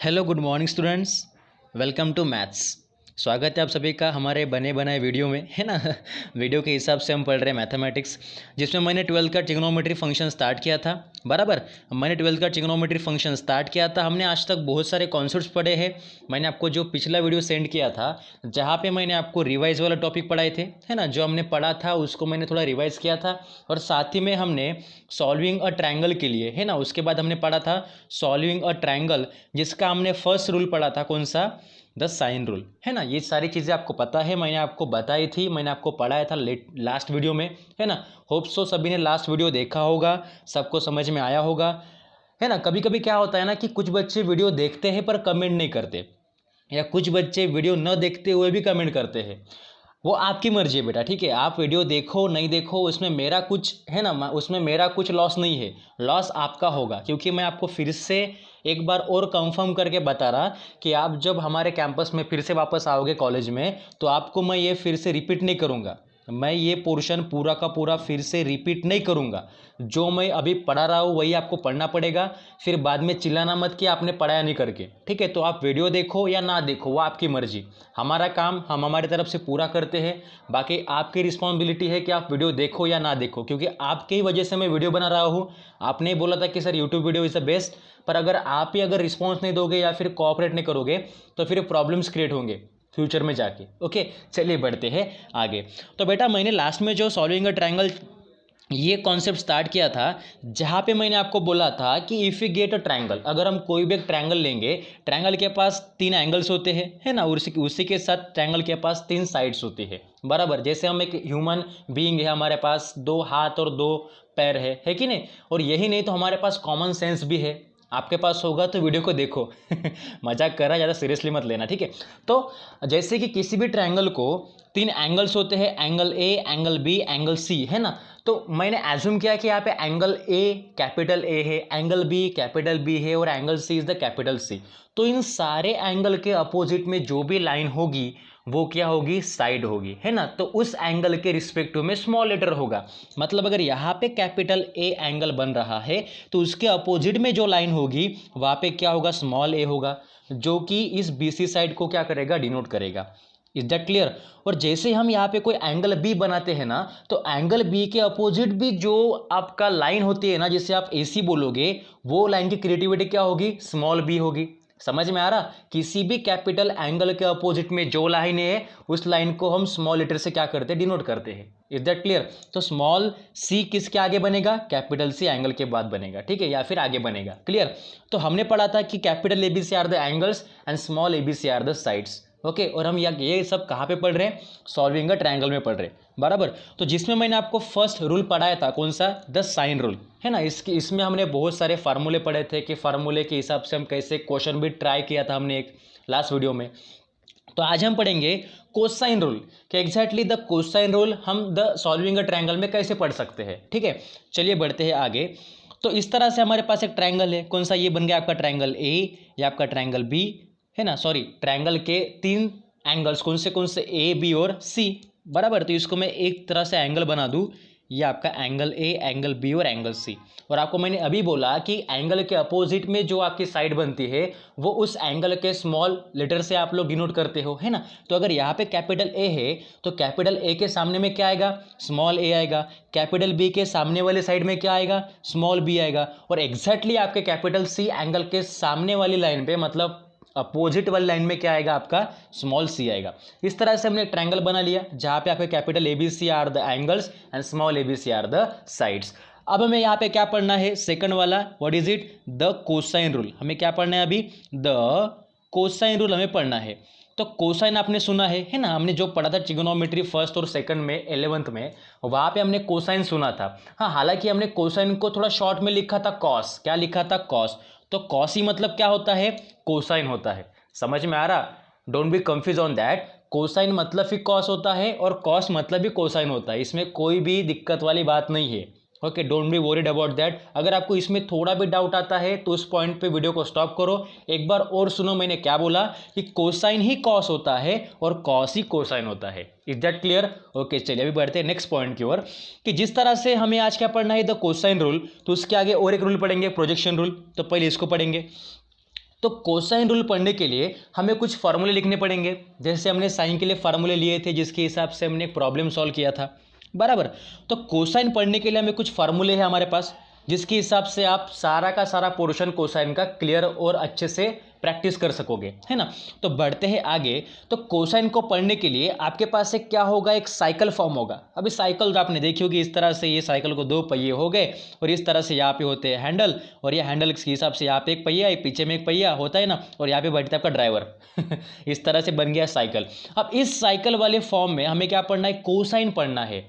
Hello good morning students. Welcome to maths. स्वागत है आप सभी का हमारे बने बनाए वीडियो में, है ना। वीडियो के हिसाब से हम पढ़ रहे हैं मैथमेटिक्स, जिसमें मैंने 12th का ट्रिग्नोमेट्री फंक्शन स्टार्ट किया था। बराबर, मैंने 12th का ट्रिग्नोमेट्री फंक्शन स्टार्ट किया था। हमने आज तक बहुत सारे कॉन्सेप्ट्स पढ़े हैं। मैंने आपको जो पिछला वीडियो सेंड किया था, जहाँ पे मैंने आपको रिवाइज वाला टॉपिक पढ़ाए थे, है ना, जो हमने पढ़ा था उसको मैंने थोड़ा रिवाइज किया था। और साथ ही में हमने सॉल्विंग अ ट्रायंगल के लिए, है ना, उसके बाद हमने पढ़ा था सॉल्विंग अ ट्रायंगल, जिसका हमने फर्स्ट रूल पढ़ा था, कौन सा, द साइन रूल, है ना। ये सारी चीज़ें आपको पता है, मैंने आपको बताई थी, मैंने आपको पढ़ाया था लास्ट वीडियो में, है ना। होप सो सभी ने लास्ट वीडियो देखा होगा, सबको समझ में आया होगा, है ना। कभी कभी क्या होता है ना कि कुछ बच्चे वीडियो देखते हैं पर कमेंट नहीं करते, या कुछ बच्चे वीडियो न देखते हुए भी कमेंट करते हैं। वो आपकी मर्जी है बेटा, ठीक है। आप वीडियो देखो नहीं देखो, उसमें मेरा कुछ, है ना, उसमें मेरा कुछ लॉस नहीं है। लॉस आपका होगा, क्योंकि मैं आपको फिर से एक बार और कंफर्म करके बता रहा कि आप जब हमारे कैंपस में फिर से वापस आओगे कॉलेज में, तो आपको मैं ये फिर से रिपीट नहीं करूँगा। मैं ये पोर्शन पूरा का पूरा फिर से रिपीट नहीं करूँगा। जो मैं अभी पढ़ा रहा हूँ वही आपको पढ़ना पड़ेगा। फिर बाद में चिल्लाना मत कि आपने पढ़ाया नहीं करके, ठीक है। तो आप वीडियो देखो या ना देखो, वो आपकी मर्जी। हमारा काम हम हमारी तरफ से पूरा करते हैं, बाकी आपकी रिस्पॉन्सिबिलिटी है कि आप वीडियो देखो या ना देखो, क्योंकि आपकी वजह से मैं वीडियो बना रहा हूँ। आपने ही बोला था कि sir YouTube video is the best, पर अगर आप ही अगर रिस्पॉन्स नहीं दोगे या फिर कोऑपरेट नहीं करोगे तो फिर प्रॉब्लम्स क्रिएट होंगे फ्यूचर में जाके। ओके, चलिए बढ़ते हैं आगे। तो बेटा मैंने लास्ट में जो सॉल्विंग अ ट्रायंगल ये कॉन्सेप्ट स्टार्ट किया था, जहाँ पे मैंने आपको बोला था कि if you get a triangle, अगर हम कोई भी एक ट्रायंगल लेंगे, ट्रायंगल के पास 3 एंगल्स होते हैं, है ना, उसी के साथ ट्रायंगल के पास 3 साइड्स होती है। बराबर, जैसे हम एक ह्यूमन बीइंग है, हमारे पास 2 हाथ और 2 पैर है कि नहीं। और यही नहीं तो हमारे पास कॉमन सेंस भी है। आपके पास होगा तो वीडियो को देखो। मजाक कर रहा, ज़्यादा सीरियसली मत लेना, ठीक है। तो जैसे कि किसी भी ट्रायंगल को 3 एंगल्स होते हैं, angle A, angle B, angle C, है ना। तो मैंने एज्यूम किया कि यहाँ पे एंगल ए कैपिटल ए है, एंगल बी कैपिटल बी है, और angle C is the capital C. तो इन सारे एंगल के अपोजिट में जो भी लाइन होगी वो क्या होगी, साइड होगी, है ना। तो उस एंगल के रिस्पेक्टिव में स्मॉल लेटर होगा। मतलब अगर यहाँ पे कैपिटल ए एंगल बन रहा है तो उसके अपोजिट में जो लाइन होगी वहाँ पे क्या होगा, स्मॉल ए होगा, जो कि इस बीसी साइड को क्या करेगा, डिनोट करेगा। Is that clear. और जैसे हम यहाँ पे कोई एंगल बी बनाते हैं ना, तो एंगल बी के अपोजिट भी जो आपका लाइन होती है ना, जिसे आप एसी बोलोगे, वो लाइन की क्रिएटिविटी क्या होगी, स्मॉल बी होगी। समझ में आ रहा। किसी भी कैपिटल एंगल के अपोजिट में जो लाइन है उस लाइन को हम स्मॉल लेटर से क्या करते हैं, डिनोट करते हैं। Is that clear. तो स्मॉल सी किसके आगे बनेगा, कैपिटल सी एंगल के बाद बनेगा, ठीक है, या फिर आगे बनेगा। क्लियर। तो हमने पढ़ा था कि capital A B C are the angles and small A B C are the sides. Okay, और हम ये सब कहाँ पे पढ़ रहे हैं, सॉल्विंग अ ट्रायंगल में पढ़ रहे हैं। बराबर। तो जिसमें मैंने आपको फर्स्ट रूल पढ़ाया था, कौन सा, द साइन रूल, है ना। इसमें हमने बहुत सारे फार्मूले पढ़े थे कि फार्मूले के हिसाब से हम कैसे क्वेश्चन भी ट्राई किया था हमने एक लास्ट वीडियो में। तो आज हम पढ़ेंगे कोसाइन रूल, कि एग्जैक्टली द कोसाइन रूल हम द सॉल्विंग अ ट्रायंगल में कैसे पढ़ सकते हैं, ठीक है। चलिए बढ़ते हैं आगे। तो इस तरह से हमारे पास एक ट्रायंगल है, कौन सा, ये बन गया आपका ट्रायंगल ए, या आपका ट्रायंगल बी, है ना, सॉरी, ट्रायंगल के 3 एंगल्स कौन से ए, बी और सी। बराबर। तो इसको मैं एक तरह से एंगल बना दूं, ये आपका एंगल ए, एंगल बी और एंगल सी। और आपको मैंने अभी बोला कि एंगल के अपोजिट में जो आपकी साइड बनती है वो उस एंगल के स्मॉल लेटर से आप लोग डिनोट करते हो, है ना। तो अगर यहाँ पे कैपिटल ए है तो कैपिटल ए के सामने में क्या आएगा, स्मॉल ए आएगा। कैपिटल बी के सामने वाले साइड में क्या आएगा, स्मॉल बी आएगा। और एग्जैक्टली आपके कैपिटल सी एंगल के सामने वाली लाइन पे, मतलब अपोजिट वाली लाइन में क्या आएगा, आपका स्मॉल सी आएगा। इस तरह से हमने एक ट्रायंगल बना लिया जहां पे आपके capital A B C are the angles and small A B C are the sides. अब हमें यहाँ पे क्या पढ़ना है, सेकंड वाला, what is it, the cosine rule. हमें क्या पढ़ना है अभी, द कोसाइन रूल हमें पढ़ना है। तो कोसाइन आपने सुना है ना, हमने जो पढ़ा था ट्रिगोनोमेट्री फर्स्ट और सेकंड में 11th में, वहां पे हमने कोसाइन सुना था। हाँ, हालांकि हमने कोसाइन को थोड़ा शॉर्ट में लिखा था कॉस। क्या लिखा था, कॉस। तो कॉस ही मतलब क्या होता है, कोसाइन होता है। समझ में आ रहा, don't be confuse on that. Cosine मतलब भी कॉस होता है और कॉस मतलब भी कोसाइन होता है, इसमें कोई भी दिक्कत वाली बात नहीं है। Okay, don't be worried about that. अगर आपको इसमें थोड़ा भी डाउट आता है तो उस पॉइंट पे वीडियो को स्टॉप करो, एक बार और सुनो मैंने क्या बोला, कि कोसाइन ही कॉस होता है और कॉस ही कोसाइन होता है। Is that clear. ओके, चलिए अभी बढ़ते हैं नेक्स्ट पॉइंट की ओर, कि जिस तरह से हमें आज क्या पढ़ना है, द कोसाइन रूल, तो उसके आगे और एक रूल पढ़ेंगे, प्रोजेक्शन रूल। तो पहले इसको पढ़ेंगे। तो कोसाइन रूल पढ़ने के लिए हमें कुछ फार्मूले लिखने पड़ेंगे, जैसे हमने साइन के लिए फार्मूले लिए थे जिसके हिसाब से हमने एक प्रॉब्लम सॉल्व किया था, बराबर। तो कोसाइन पढ़ने के लिए हमें कुछ फार्मूले हैं हमारे पास, जिसके हिसाब से आप सारा का सारा पोर्शन कोसाइन का क्लियर और अच्छे से प्रैक्टिस कर सकोगे, है ना। तो बढ़ते हैं आगे। तो कोसाइन को पढ़ने के लिए आपके पास एक क्या होगा, एक साइकिल फॉर्म होगा। अभी साइकिल जो आपने देखी होगी, इस तरह से ये साइकिल को दो पहिए हो गए और इस तरह से यहाँ पे होते हैं हैंडल, और ये हैंडल के हिसाब से यहाँ पे एक पहिया, एक पीछे में एक पहिया होता है ना, और यहाँ पे बैठता है आपका ड्राइवर इस तरह से बन गया साइकिल। अब इस साइकिल वाले फॉर्म में हमें क्या पढ़ना है, कोसाइन पढ़ना है।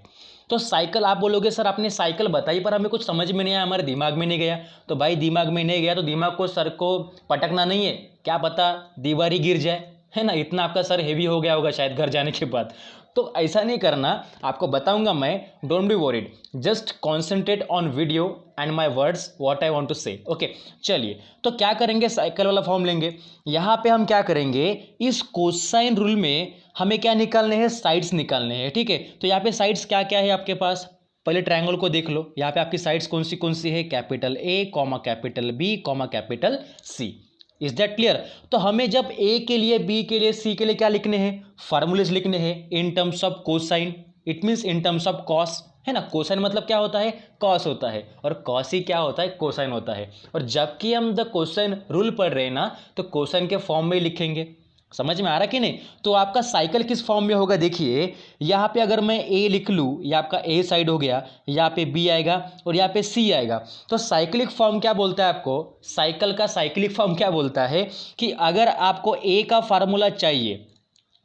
तो साइकिल आप बोलोगे सर आपने साइकिल बताई पर हमें कुछ समझ में नहीं आया, हमारे दिमाग में नहीं गया। तो भाई दिमाग में नहीं गया तो दिमाग को, सर को पटकना नहीं है, क्या पता दीवार ही गिर जाए, है ना। इतना आपका सर हेवी हो गया होगा शायद घर जाने के बाद। तो ऐसा नहीं करना, आपको बताऊंगा मैं, don't be worried, just concentrate on video and my words what I want to say. Okay चलिए, तो क्या करेंगे, साइकिल वाला फॉर्म लेंगे। यहाँ पे हम क्या करेंगे, इस कोसाइन रूल में हमें क्या निकालने हैं, साइड्स निकालने हैं, ठीक है। तो यहाँ पे साइड्स क्या क्या है आपके पास, पहले ट्रायंगल को देख लो। यहाँ पे आपकी साइड्स कौन सी है, capital A comma capital B comma capital C. Is that clear. तो हमें जब ए के लिए, बी के लिए, सी के लिए क्या लिखने हैं, फार्मूलेज लिखने हैं in terms of cosine, it means in terms of cos, है ना। कोसाइन मतलब क्या होता है, कॉस होता है, और कॉस ही क्या होता है, कोसाइन होता है। और जबकि हम द कोसाइन रूल पढ़ रहे हैं ना, तो कोसाइन के फॉर्म में ही लिखेंगे। समझ में आ रहा कि नहीं। तो आपका साइकिल किस फॉर्म में होगा, देखिए यहाँ पे अगर मैं ए लिख लूँ, ये आपका ए साइड हो गया, यहाँ पे बी आएगा और यहाँ पे सी आएगा। तो साइक्लिक फॉर्म क्या बोलता है आपको, साइकिल का साइक्लिक फॉर्म क्या बोलता है कि अगर आपको ए का फार्मूला चाहिए,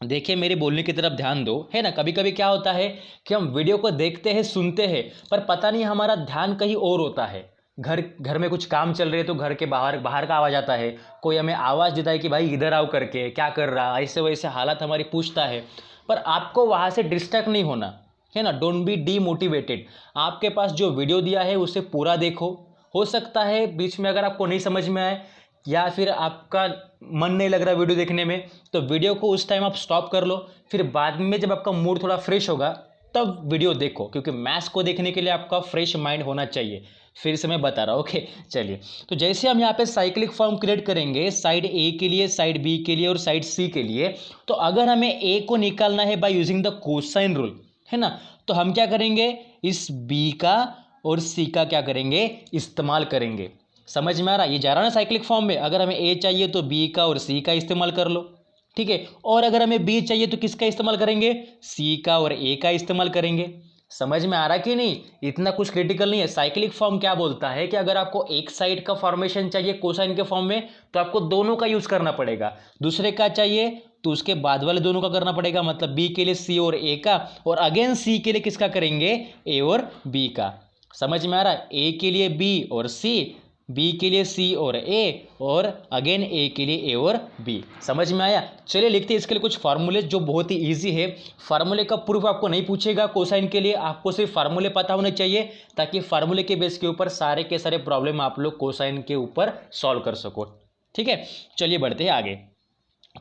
देखिए मेरे बोलने की तरफ ध्यान दो, है ना। कभी कभी क्या होता है कि हम वीडियो को देखते हैं, सुनते हैं, पर पता नहीं हमारा ध्यान कहीं और होता है। घर में कुछ काम चल रहे है तो घर के बाहर का आवाज़ आता है, कोई हमें आवाज़ देता है कि भाई इधर आओ करके, क्या कर रहा, ऐसे वैसे हालत हमारी पूछता है, पर आपको वहाँ से डिस्ट्रैक्ट नहीं होना, है ना। Don't be demotivated. आपके पास जो वीडियो दिया है उसे पूरा देखो। हो सकता है बीच में अगर आपको नहीं समझ में आए या फिर आपका मन नहीं लग रहा वीडियो देखने में, तो वीडियो को उस टाइम आप स्टॉप कर लो, फिर बाद में जब आपका मूड थोड़ा फ्रेश होगा तब वीडियो देखो, क्योंकि मैथ्स को देखने के लिए आपका फ्रेश माइंड होना चाहिए। फिर से मैं बता रहा हूँ, ओके चलिए। तो जैसे हम यहाँ पे साइक्लिक फॉर्म क्रिएट करेंगे, साइड ए के लिए, साइड बी के लिए और साइड सी के लिए, तो अगर हमें ए को निकालना है by using the cosine rule, है ना, तो हम क्या करेंगे, इस बी का और सी का क्या करेंगे, इस्तेमाल करेंगे। समझ में आ रहा, ये जा रहा ना साइक्लिक फॉर्म में। अगर हमें ए चाहिए तो बी का और सी का इस्तेमाल कर लो, ठीक है। और अगर हमें बी चाहिए तो किसका इस्तेमाल करेंगे, सी का और ए का इस्तेमाल करेंगे। समझ में आ रहा कि नहीं, इतना कुछ क्रिटिकल नहीं है। साइक्लिक फॉर्म क्या बोलता है कि अगर आपको एक साइड का फॉर्मेशन चाहिए कोसाइन के फॉर्म में, तो आपको दोनों का यूज करना पड़ेगा। दूसरे का चाहिए तो उसके बाद वाले दोनों का करना पड़ेगा, मतलब बी के लिए सी और ए का, और अगेन सी के लिए किसका करेंगे, ए और बी का। समझ में आ रहा है, ए के लिए बी और सी, बी के लिए सी और ए, और अगेन ए के लिए ए और बी। समझ में आया। चलिए लिखते हैं इसके लिए कुछ फार्मूले जो बहुत ही इजी है। फार्मूले का प्रूफ आपको नहीं पूछेगा कोसाइन के लिए, आपको सिर्फ फार्मूले पता होने चाहिए, ताकि फार्मूले के बेस के ऊपर सारे के सारे प्रॉब्लम आप लोग कोसाइन के ऊपर सॉल्व कर सको, ठीक है। चलिए बढ़ते हैं आगे।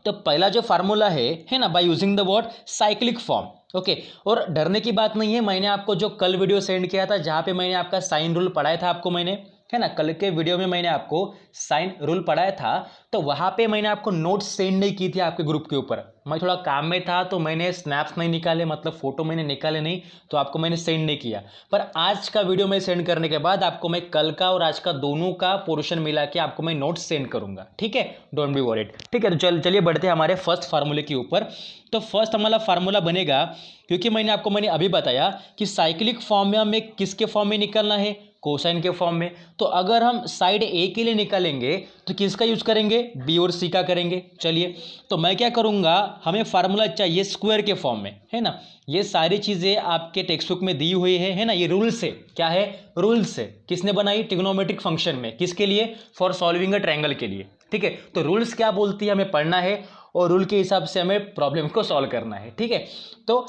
तो पहला जो फार्मूला है ना, by using the word cyclic form, okay. और डरने की बात नहीं है, मैंने आपको जो कल वीडियो सेंड किया था जहाँ पे मैंने आपका साइन रूल पढ़ाया था आपको, मैंने, है ना, कल के वीडियो में मैंने आपको साइन रूल पढ़ाया था, तो वहाँ पे मैंने आपको नोट्स सेंड नहीं की थी आपके ग्रुप के ऊपर। मैं थोड़ा काम में था तो मैंने स्नैप्स नहीं निकाले, मतलब फोटो मैंने निकाले नहीं, तो आपको मैंने सेंड नहीं किया। पर आज का वीडियो में सेंड करने के बाद आपको मैं कल का और आज का दोनों का पोर्शन मिला के आपको मैं नोट्स सेंड करूंगा, ठीक है। डोंट बी वरीड, ठीक है। तो चलिए बढ़ते हैं हमारे फर्स्ट फार्मूले के ऊपर। तो फर्स्ट हमारा फार्मूला बनेगा, क्योंकि मैंने अभी बताया कि साइक्लिक फॉर्म में हमें किसके फॉर्म में निकलना है, कोसाइन के फॉर्म में। तो अगर हम साइड ए के लिए निकालेंगे तो किसका यूज करेंगे, बी और सी का करेंगे। चलिए, तो मैं क्या करूंगा, हमें फार्मूला चाहिए स्क्वायर के फॉर्म में, है ना। ये सारी चीजें आपके टेक्स्ट बुक में दी हुई है ना। ये रूल्स है, क्या है, रूल्स है। किसने बनाई, ट्रिग्नोमेट्रिक फंक्शन में, किसके लिए, फॉर सॉल्विंग अ ट्रायंगल के लिए, ठीक है। तो रूल्स क्या बोलती है हमें पढ़ना है, और रूल के हिसाब से हमें प्रॉब्लम को सॉल्व करना है, ठीक है। तो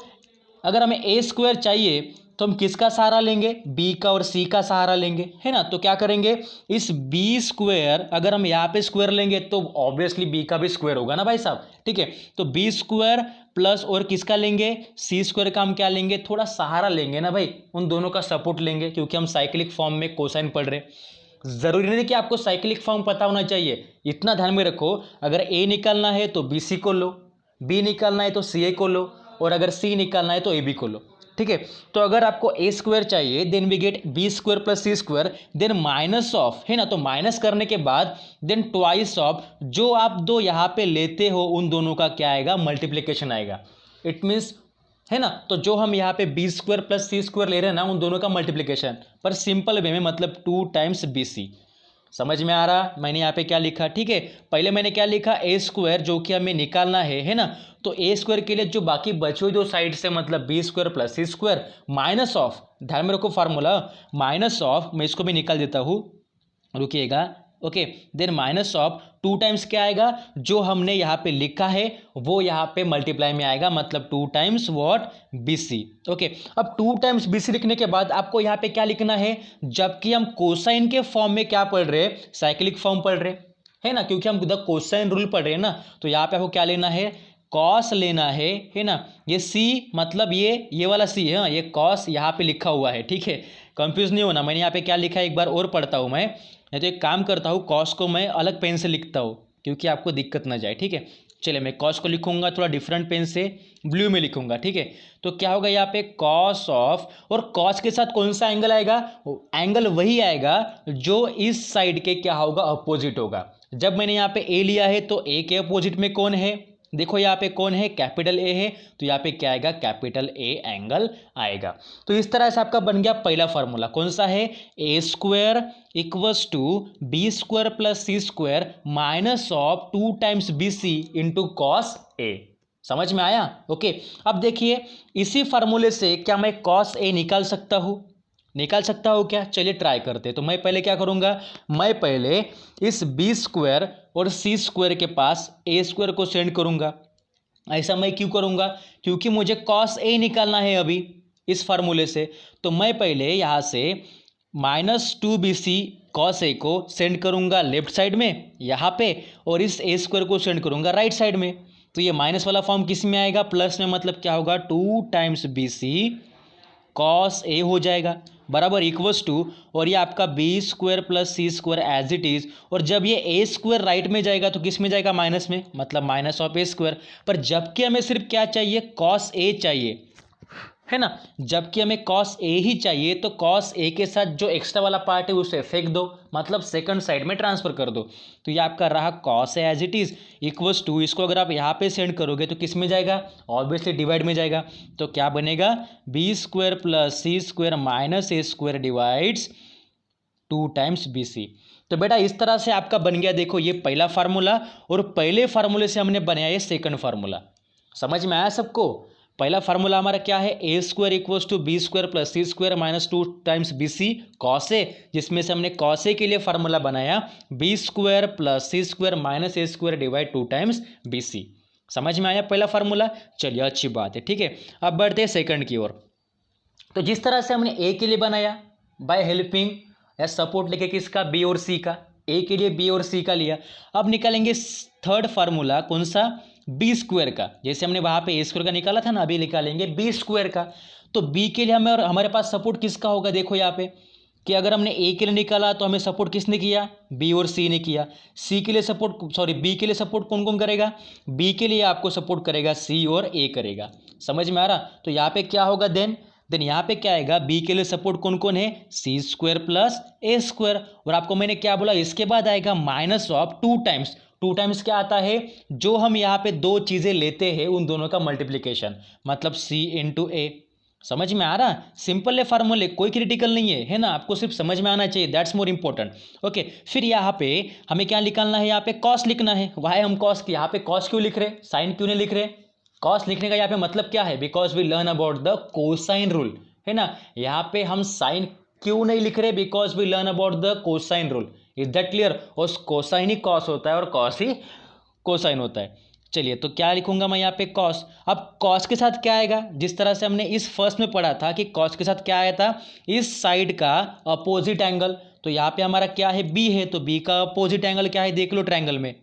अगर हमें ए स्क्वायर चाहिए तो हम किसका सहारा लेंगे, बी का और सी का सहारा लेंगे, है ना। तो क्या करेंगे, इस बी स्क्वायर, अगर हम यहाँ पे स्क्वायर लेंगे तो ऑब्वियसली बी का भी स्क्वायर होगा ना भाई साहब, ठीक है। तो बी स्क्वायर प्लस और किसका लेंगे, सी स्क्वायर का हम क्या लेंगे, थोड़ा सहारा लेंगे ना भाई, उन दोनों का सपोर्ट लेंगे, क्योंकि हम साइक्लिक फॉर्म में कोसाइन पढ़ रहे। ज़रूरी नहीं कि आपको साइक्लिक फॉर्म पता होना चाहिए, इतना ध्यान में रखो। अगर ए निकालना है तो बी सी को लो, बी निकालना है तो सी ए को लो, और अगर सी निकालना है तो ए बी को लो। ठीक है, तो अगर आपको ए स्क्वायर चाहिए then we get B square plus C square, then minus of, है ना, तो माइनस करने के बाद देन ट्वाइस ऑफ जो आप दो यहाँ पे लेते हो उन दोनों का क्या आएगा, मल्टीप्लीकेशन आएगा। इट मीन्स, है ना, तो जो हम यहाँ पे B square plus C square ले रहे हैं ना उन दोनों का मल्टीप्लीकेशन, पर सिंपल वे में मतलब 2 टाइम्स बी सी। समझ में आ रहा मैंने यहाँ पे क्या लिखा? ठीक है, पहले मैंने क्या लिखा, ए स्क्वायर जो कि हमें निकालना है ना, तो ए स्क्वायर के लिए जो बाकी बची हुई दो साइड से मतलब B square plus C square minus of, ध्यान में रखो फार्मूला, माइनस ऑफ, मैं इसको भी निकाल देता हूँ, रुकिएगा, okay, then minus of 2 times क्या आएगा, जो हमने यहाँ पे लिखा है वो यहाँ पे मल्टीप्लाई में आएगा, मतलब 2 times what, B C. Okay, अब 2 टाइम्स बी सी लिखने के बाद आपको यहाँ पे क्या लिखना है, जबकि हम कोसाइन के फॉर्म में क्या पढ़ रहे हैं, साइक्लिक फॉर्म पढ़ रहे है ना, क्योंकि हम द कोसाइन रूल पढ़ रहे हैं ना, तो यहाँ पे आपको क्या लेना है, कॉस लेना है ना, ये सी मतलब ये वाला सी है, ये कॉस यहाँ पे लिखा हुआ है। ठीक है, कंफ्यूज नहीं होना, मैंने यहाँ पे क्या लिखा है एक बार और पढ़ता हूँ मैं, नहीं तो एक काम करता हूँ, कॉस को मैं अलग पेन से लिखता हूँ क्योंकि आपको दिक्कत ना जाए। ठीक है, चलिए मैं कॉस को लिखूंगा थोड़ा डिफरेंट पेन से, ब्लू में लिखूंगा। ठीक है, तो क्या होगा यहाँ पे कॉस ऑफ, और कॉस के साथ कौन सा एंगल आएगा, एंगल वही आएगा जो इस साइड के क्या होगा, अपोजिट होगा। जब मैंने यहाँ पे ए लिया है तो ए के अपोजिट में कौन है, देखो यहाँ पे कौन है, कैपिटल ए है, तो यहाँ पे क्या आएगा, कैपिटल ए एंगल आएगा। तो इस तरह से आपका बन गया पहला फार्मूला, कौन सा है, A square equals to B square plus C square minus of 2 times B C into cos A. समझ में आया? ओके, अब देखिए इसी फार्मूले से क्या मैं कॉस ए निकाल सकता हूँ, निकाल सकता हूँ क्या? चलिए ट्राई करते हैं। तो मैं पहले क्या करूँगा, मैं पहले इस बी स्क्वायर और सी स्क्वायर के पास ए स्क्वायर को सेंड करूँगा। ऐसा मैं क्यों करूँगा, क्योंकि मुझे कॉस ए निकालना है अभी इस फार्मूले से। तो मैं पहले यहाँ से -2bc कॉस ए को सेंड करूँगा लेफ्ट साइड में यहाँ पे, और इस ए स्क्वायर को सेंड करूँगा राइट साइड में। तो ये माइनस वाला फॉर्म किस में आएगा, प्लस में, मतलब क्या होगा 2 times B C cos A हो जाएगा बराबर इक्वल्स टू, और ये आपका B square plus C square as it is, और जब ये ए स्क्वायर राइट में जाएगा तो किस में जाएगा, माइनस में, मतलब माइनस ऑफ ए स्क्वायर। पर जबकि हमें सिर्फ क्या चाहिए, कॉस ए चाहिए, है ना, जबकि हमें कॉस ए ही चाहिए, तो कॉस ए के साथ जो एक्स्ट्रा वाला पार्ट है उसे फेंक दो, मतलब सेकंड साइड में ट्रांसफर कर दो। तो ये आपका रहा cos A as it is equals to, इसको अगर आप यहाँ पे सेंड करोगे तो किस में जाएगा, ऑब्वियसली डिवाइड में जाएगा। तो क्या बनेगा, B square plus C square minus A square divides 2 times B C. तो बेटा इस तरह से आपका बन गया, देखो ये पहला फार्मूला, और पहले फार्मूले से हमने बनाया ये सेकंड फार्मूला। समझ में आया सबको? पहला फार्मूला हमारा क्या है, A square equals to B square plus C square minus 2 times B C cos A, जिसमें से हमने कॉस ए के लिए फार्मूला बनाया B square plus C square minus A square divide 2 times B C. समझ में आया पहला फार्मूला? चलिए अच्छी बात है। ठीक है, अब बढ़ते हैं सेकंड की ओर। तो जिस तरह से हमने ए के लिए बनाया बाय हेल्पिंग या सपोर्ट लेके किसका, बी और सी का, ए के लिए बी और सी का लिया। अब निकालेंगे थर्ड फार्मूला, कौन सा, बी स्क्वायर का। जैसे हमने वहाँ पे ए स्क्वायर का निकाला था ना, अभी निकालेंगे बी स्क्वायर का। तो बी के लिए हमें, और हमारे पास सपोर्ट किसका होगा, देखो यहाँ पे कि अगर हमने ए के लिए निकाला तो हमें सपोर्ट किसने किया, बी और सी ने किया। सी के लिए सपोर्ट, सॉरी बी के लिए सपोर्ट कौन कौन करेगा, बी के लिए आपको सपोर्ट करेगा सी और ए करेगा। समझ में आ रहा? तो यहाँ पे क्या होगा देन यहाँ पे क्या आएगा, बी के लिए सपोर्ट कौन कौन है, सी स्क्वायर प्लस ए स्क्वायर, और आपको मैंने क्या बोला, इसके बाद आएगा माइनस ऑफ 2 टाइम्स। 2 टाइम्स क्या आता है, जो हम यहाँ पे दो चीज़ें लेते हैं उन दोनों का मल्टीप्लिकेशन, मतलब सी इंटू ए। समझ में आ रहा? सिंपल है फार्मूले, कोई क्रिटिकल नहीं है ना, आपको सिर्फ समझ में आना चाहिए, दैट्स मोर इंपॉर्टेंट। ओके, फिर यहाँ पे हमें क्या निकालना है, यहाँ पे कॉस लिखना है। वाई हम कॉस, यहाँ पे कॉस क्यों लिख रहे, साइन क्यों नहीं लिख रहे? कॉस लिखने का यहाँ पे मतलब क्या है, because we learn about the cosine rule, है ना। यहाँ पे हम साइन क्यों नहीं लिख रहे, because we learn about the cosine rule. Is that clear? और कोसाइन ही कॉस होता है और कॉस ही कोसाइन होता है। चलिए, तो क्या लिखूंगा मैं यहाँ पे, कॉस। अब कॉस के साथ क्या आएगा, जिस तरह से हमने इस फर्स्ट में पढ़ा था कि कॉस के साथ क्या आया था, इस साइड का अपोजिट एंगल। तो यहाँ पे हमारा क्या है, बी है, तो बी का अपोजिट एंगल क्या है, देख लो ट्रायंगल में,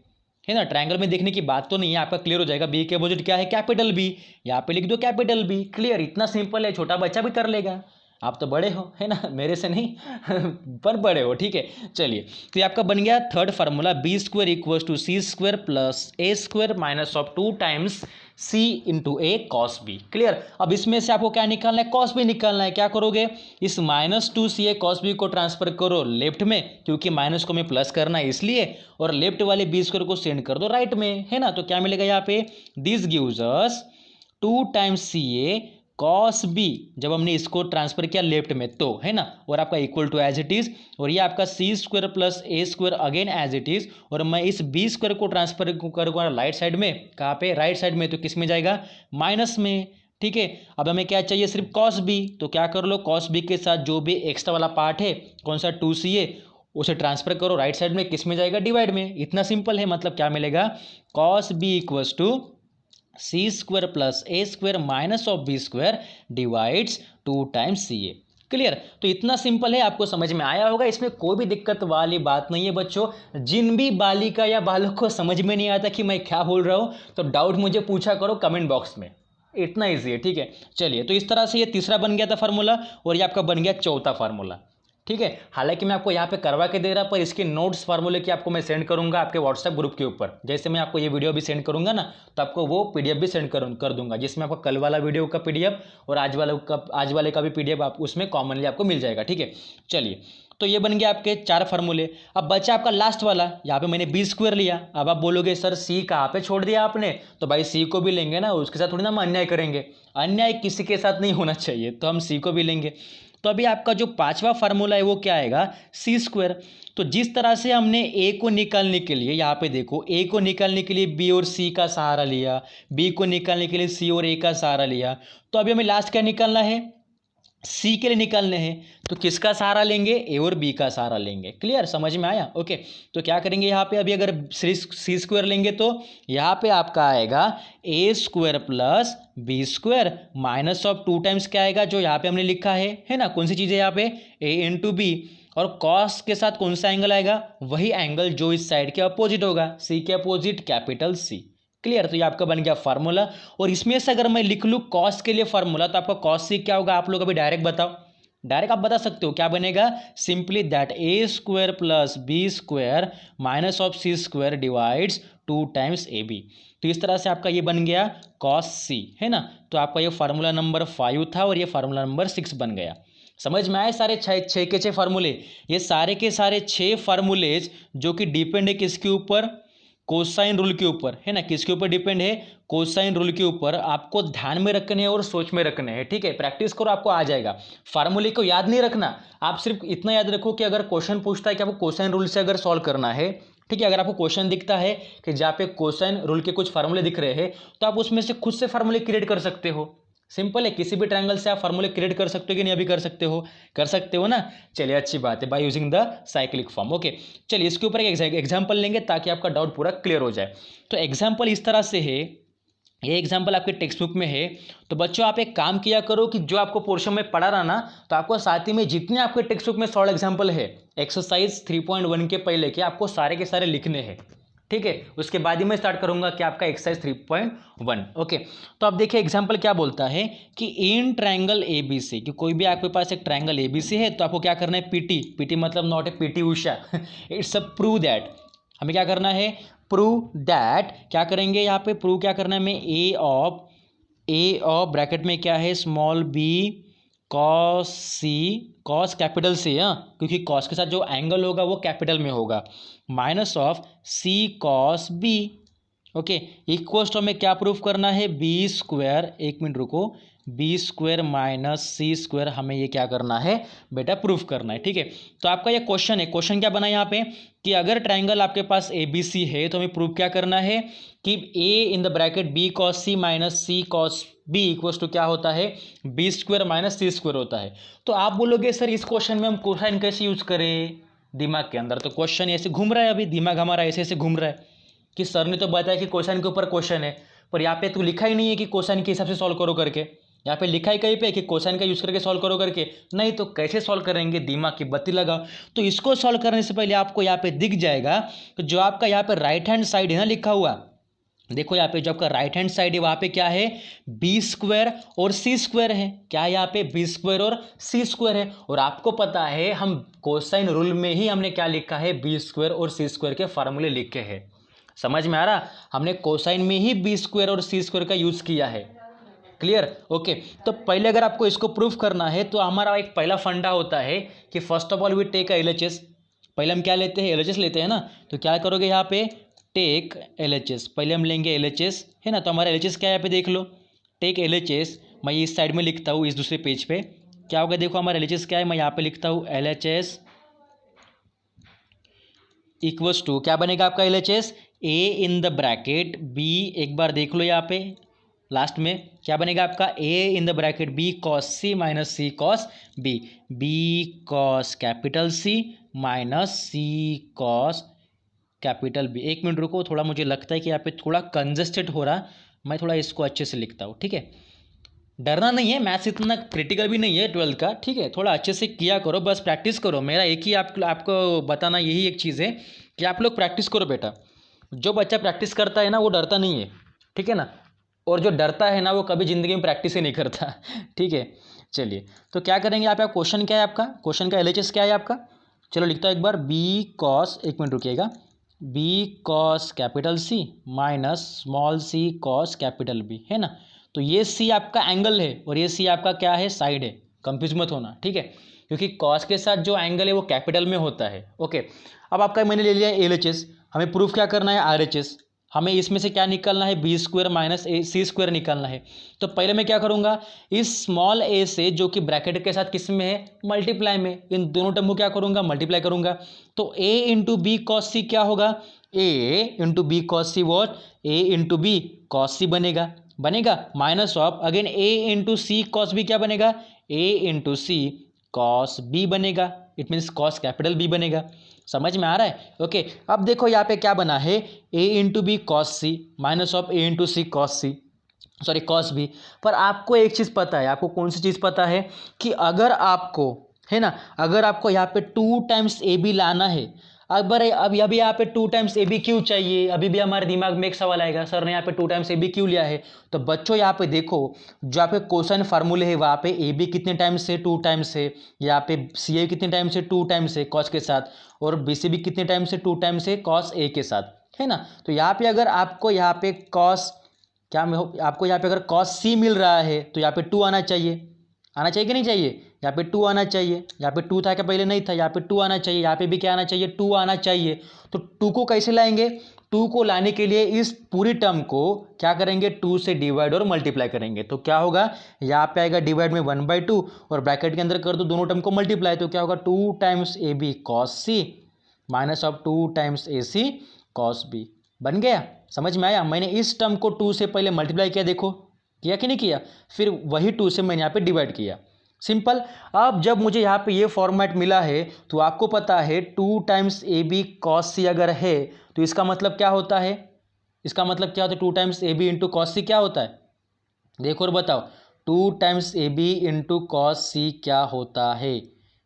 है ना। ट्रायंगल में देखने की बात तो नहीं है, आपका क्लियर हो जाएगा। बी के अपोजिट क्या है, कैपिटल बी, यहाँ पे लिख दो कैपिटल बी। क्लियर, इतना सिंपल है, छोटा बच्चा भी कर लेगा। आप तो बड़े हो, है ना, मेरे से नहीं पर बड़े हो, ठीक है। चलिए, तो ये आपका बन गया third formula, B square equal to C square plus A square minus of 2 times C into A cos B. Clear. अब इसमें से आपको क्या निकालना है, कॉस बी निकालना है। क्या करोगे, इस -2ca कॉस बी को ट्रांसफर करो लेफ्ट में, क्योंकि माइनस को हमें प्लस करना है इसलिए, और लेफ्ट वाले बी स्क्वायर को सेंड कर दो राइट में, है ना। तो क्या मिलेगा यहाँ पे, this gives us 2 times C A cos B, जब हमने इसको ट्रांसफर किया लेफ्ट में तो, है ना, और आपका equal to as it is, और ये आपका C square plus A square again as it is, और मैं इस बी स्क्वायर को ट्रांसफर करूँगा राइट साइड में। कहाँ पे, राइट साइड में, तो किस में जाएगा, माइनस में, ठीक है। अब हमें क्या चाहिए, सिर्फ कॉस बी, तो क्या कर लो, कॉस बी के साथ जो भी एक्स्ट्रा वाला पार्ट है, कौन सा 2ca, उसे ट्रांसफर करो राइट साइड में, किस में जाएगा, डिवाइड में। इतना सिंपल है, मतलब क्या मिलेगा, cos B equals to C square plus A square minus of B square divides 2 times C A. Clear. तो इतना सिंपल है, आपको समझ में आया होगा, इसमें कोई भी दिक्कत वाली बात नहीं है बच्चों। जिन भी बालिका या बालक को समझ में नहीं आता कि मैं क्या बोल रहा हूँ, तो डाउट मुझे पूछा करो कमेंट बॉक्स में, इतना ईजी है, ठीक है। चलिए, तो इस तरह से ये तीसरा बन गया था फार्मूला, और ये आपका बन गया चौथा फार्मूला, ठीक है। हालांकि मैं आपको यहाँ पे करवा के दे रहा, पर इसके नोट्स फार्मूले की आपको मैं सेंड करूंगा आपके व्हाट्सएप ग्रुप के ऊपर। जैसे मैं आपको ये वीडियो भी सेंड करूंगा ना, तो आपको वो पीडीएफ भी सेंड कर दूंगा, जिसमें आपको कल वाला वीडियो का पीडीएफ और आज वाले का भी पीडीएफ आप उसमें कॉमनली आपको मिल जाएगा, ठीक है। चलिए, तो ये बन गया आपके 4 फार्मूले। अब बचा आपका लास्ट वाला, यहाँ पे मैंने बी स्क्वायर लिया। अब आप बोलोगे सर सी कहाँ पे छोड़ दिया आपने, तो भाई सी को भी लेंगे ना, उसके साथ थोड़ी ना हम अन्याय करेंगे, अन्याय किसी के साथ नहीं होना चाहिए, तो हम सी को भी लेंगे। तो अभी आपका जो 5वां फार्मूला है वो क्या आएगा, सी स्क्वायर। तो जिस तरह से हमने ए को निकालने के लिए, यहाँ पे देखो, ए को निकालने के लिए बी और सी का सहारा लिया, बी को निकालने के लिए सी और ए का सहारा लिया, तो अभी हमें लास्ट क्या निकालना है, सी के लिए निकालने हैं, तो किसका सहारा लेंगे, ए और बी का सहारा लेंगे। क्लियर, समझ में आया, ओके। तो क्या करेंगे यहाँ पे, अभी अगर सी स्क्वायर लेंगे तो यहाँ पे आपका आएगा A square plus B square minus of 2 times क्या आएगा, जो यहाँ पे हमने लिखा है ना, कौन सी चीज़ है यहाँ पे, ए इंटू बी, और कॉस के साथ कौन सा एंगल आएगा, वही एंगल जो इस साइड के अपोजिट होगा, सी के अपोजिट कैपिटल सी। क्लियर। तो ये आपका बन गया फार्मूला, और इसमें से अगर मैं लिख लूँ कॉस के लिए फार्मूला, तो आपका कॉस सी क्या होगा, आप लोग अभी डायरेक्ट बताओ, डायरेक्ट आप बता सकते हो क्या बनेगा, simply that A square plus B square minus of C square divides 2 times A B. तो इस तरह से आपका ये बन गया कॉस सी, है ना। तो आपका ये फार्मूला नंबर 5 था, और ये फार्मूला नंबर 6 बन गया। समझ में आए सारे छः के 6 फार्मूले, ये सारे के सारे 6 फार्मूलेज जो कि डिपेंड है किसके ऊपर, कोसाइन रूल के ऊपर, है ना। किसके ऊपर डिपेंड है, कोसाइन रूल के ऊपर। आपको ध्यान में रखने हैं और सोच में रखने हैं, ठीक है। प्रैक्टिस करो, आपको आ जाएगा। फार्मूले को याद नहीं रखना, आप सिर्फ इतना याद रखो कि अगर क्वेश्चन पूछता है कि आपको कोसाइन रूल से अगर सॉल्व करना है, ठीक है, अगर आपको क्वेश्चन दिखता है कि जहाँ पे कोसाइन रूल के कुछ फार्मूले दिख रहे हैं, तो आप उसमें से खुद से फार्मूले क्रिएट कर सकते हो। सिंपल है, किसी भी ट्रायंगल से आप फार्मूले क्रिएट कर सकते हो कि नहीं, अभी कर सकते हो ना। चलिए, अच्छी बात है, by using the cyclic form, okay. चलिए, इसके ऊपर एक एग्जांपल लेंगे ताकि आपका डाउट पूरा क्लियर हो जाए। तो एग्जांपल इस तरह से है, ये एग्जांपल आपके टेक्स्ट बुक में है। तो बच्चों आप एक काम किया करो कि जो आपको पोर्शन में पढ़ा रहा ना, तो आपको साथ ही में जितने आपके टेक्स्ट बुक में सॉल्व एग्जांपल है एक्सरसाइज 3.1 के पहले के, आपको सारे के सारे लिखने हैं, ठीक है। उसके बाद ही मैं स्टार्ट करूंगा कि आपका एक्सरसाइज 3.1, ओके। तो आप देखिए एग्जांपल क्या बोलता है कि इन ट्रायंगल एबीसी, कि कोई भी आपके पास एक ट्रायंगल एबीसी है, तो आपको क्या करना है, पीटी मतलब not a PT Usha, it's a prove that, हमें क्या करना है, प्रूव दैट। क्या करेंगे यहाँ पे, प्रूव क्या करना है हमें, ए ऑफ ब्रैकेट में क्या है, स्मॉल बी कॉस सी, कॉस कैपिटल सी, हाँ, क्योंकि कॉस के साथ जो एंगल होगा वो कैपिटल में होगा, minus of C cos B, okay, equals to हमें क्या प्रूफ करना है, बी स्क्वायर, एक मिनट रुको, B square minus C square, हमें ये क्या करना है बेटा, प्रूफ करना है, ठीक है। तो आपका ये क्वेश्चन है, क्वेश्चन क्या बना यहाँ पे कि अगर ट्राइंगल आपके पास ए बी सी है, तो हमें प्रूफ क्या करना है कि A in the bracket B cos C minus C cos B equals to क्या होता है, B square minus C square होता है। तो आप बोलोगे सर इस क्वेश्चन में हम कोसाइन कैसे यूज करें दिमाग के अंदर, तो क्वेश्चन ऐसे घूम रहा है, अभी दिमाग हमारा ऐसे ऐसे घूम रहा है कि सर ने तो बताया कि क्वेश्चन के ऊपर क्वेश्चन है, पर यहाँ पे तो लिखा ही नहीं है कि क्वेश्चन के हिसाब से सॉल्व करो करके, यहाँ पे लिखा है कहीं पे कि क्वेश्चन का यूज करके सॉल्व करो करके, नहीं तो कैसे सॉल्व करेंगे, दिमाग की बत्ती लगाओ। तो इसको सॉल्व करने से पहले आपको यहाँ पे दिख जाएगा कि जो आपका यहाँ पे राइट हैंड साइड है ना लिखा हुआ, देखो यहाँ पे जो आपका राइट हैंड साइड है वहाँ पे क्या है, बी स्क्वायर और सी स्क्वायर है। क्या है यहाँ पे, बी स्क्वायर और सी स्क्वायर है। और आपको पता है हम कोसाइन रूल में ही हमने क्या लिखा है, बी स्क्वायर और सी स्क्वायर के फार्मूले लिखे हैं। समझ में आ रहा, हमने कोसाइन में ही बी स्क्वायर और सी स्क्वायर का यूज़ किया है। Clear, okay. तो पहले अगर आपको इसको प्रूफ करना है तो हमारा एक पहला फंडा होता है कि first of all we take LHS. पहले हम क्या लेते हैं, एलएचएस लेते हैं ना। तो क्या करोगे यहाँ पे, टेक एलएचएस, पहले हम लेंगे एलएचएस, है ना। तो हमारा एलएचएस क्या है यहाँ पे देख लो, टेक एलएचएस। मैं इस साइड में लिखता हूँ, इस दूसरे पेज पे क्या होगा, देखो हमारा एलएचएस क्या है, मैं यहाँ पे लिखता हूँ एलएचएस इक्वल्स टू, क्या बनेगा आपका LHS, A in the bracket B, एक बार देख लो यहाँ पे लास्ट में क्या बनेगा आपका, A in the bracket B cos C minus C cos B, B cos capital C minus C cos capital B. एक मिनट रुको, थोड़ा मुझे लगता है कि यहाँ पे थोड़ा कंजस्टेड हो रहा, मैं थोड़ा इसको अच्छे से लिखता हूँ, ठीक है। डरना नहीं है, मैथ्स इतना क्रिटिकल भी नहीं है 12th का, ठीक है। थोड़ा अच्छे से किया करो, बस प्रैक्टिस करो। मेरा एक ही आपको बताना यही एक चीज़ है कि आप लोग प्रैक्टिस करो बेटा। जो बच्चा प्रैक्टिस करता है ना वो डरता नहीं है, ठीक है ना। और जो डरता है ना वो कभी ज़िंदगी में प्रैक्टिस ही नहीं करता, ठीक है। चलिए, तो क्या करेंगे यहाँ पे, आप क्वेश्चन क्या है आपका, क्वेश्चन का एलएचएस क्या है आपका, चलो लिखता हूँ एक बार, बी कॉस, एक मिनट रुकिएगा, B cos capital C minus small C cos capital B, है ना। तो ये सी आपका एंगल है और ये सी आपका क्या है, साइड है, कंफ्यूज मत होना, ठीक है। क्योंकि कॉस के साथ जो एंगल है वो कैपिटल में होता है, ओके। अब आपका मैंने ले लिया एलएचएस, हमें प्रूफ क्या करना है, आरएचएस। हमें इसमें से क्या निकालना है, बी स्क्वायर माइनस ए सी स्क्वायर निकालना है। तो पहले मैं क्या करूँगा, इस स्मॉल ए से जो कि ब्रैकेट के साथ किस में है, मल्टीप्लाई में, इन दोनों टर्म को क्या करूँगा, मल्टीप्लाई करूँगा। तो A into B cos C क्या होगा, A into B cos C what, A into B cos C बनेगा, minus of again A into C cos B क्या बनेगा, A into C cos B बनेगा, it means cos capital B बनेगा। समझ में आ रहा है, ओके। अब देखो यहाँ पे क्या बना है, A into B cos C minus of A into C cos C, sorry cos B. पर आपको एक चीज़ पता है, आपको कौन सी चीज़ पता है कि अगर आपको, है ना, अगर आपको यहाँ पे 2 टाइम्स ए बी लाना है, अब अभी यहाँ पे 2 टाइम्स ए बी क्यों चाहिए, अभी भी हमारे दिमाग में एक सवाल आएगा, सर ने यहाँ पे 2 टाइम्स ए बी क्यों लिया है। तो बच्चों यहाँ पे देखो, जो यहाँ पे कोसाइन फार्मूले है वहाँ पे ए बी कितने टाइम्स से, 2 टाइम्स से, यहाँ पे सी ए कितने टाइम्स से, 2 टाइम्स से कॉस के साथ, और बी सी बी कितने टाइम्स से, 2 टाइम्स से कॉस ए के साथ, है ना। तो यहाँ पे अगर आपको यहाँ पे कॉस क्या आपको यहाँ पे अगर कॉस सी मिल रहा है तो यहाँ पे 2 आना चाहिए, आना चाहिए कि नहीं चाहिए, यहाँ पे 2 आना चाहिए, यहाँ पे 2 था क्या पहले, नहीं था, यहाँ पे 2 आना चाहिए, यहाँ पे भी क्या आना चाहिए, 2 आना चाहिए। तो 2 को कैसे लाएंगे, 2 को लाने के लिए इस पूरी टर्म को क्या करेंगे, 2 से डिवाइड और मल्टीप्लाई करेंगे। तो क्या होगा, यहाँ पे आएगा डिवाइड में 1/2 और ब्रैकेट के अंदर कर दो दोनों टर्म को मल्टीप्लाई, तो क्या होगा 2 times A B cos C minus of 2 times A C cos B, बन गया। समझ में आया, मैंने इस टर्म को 2 से पहले मल्टीप्लाई किया, देखो किया कि नहीं किया, फिर वही 2 से मैंने यहाँ पे डिवाइड किया, सिंपल। अब जब मुझे यहाँ पे ये फॉर्मेट मिला है तो आपको पता है 2 टाइम्स ए बी कॉस सी अगर है तो इसका मतलब क्या होता है, इसका मतलब क्या होता है, 2 times A B into cos C क्या होता है, देखो और बताओ, 2 times A B into cos C क्या होता है।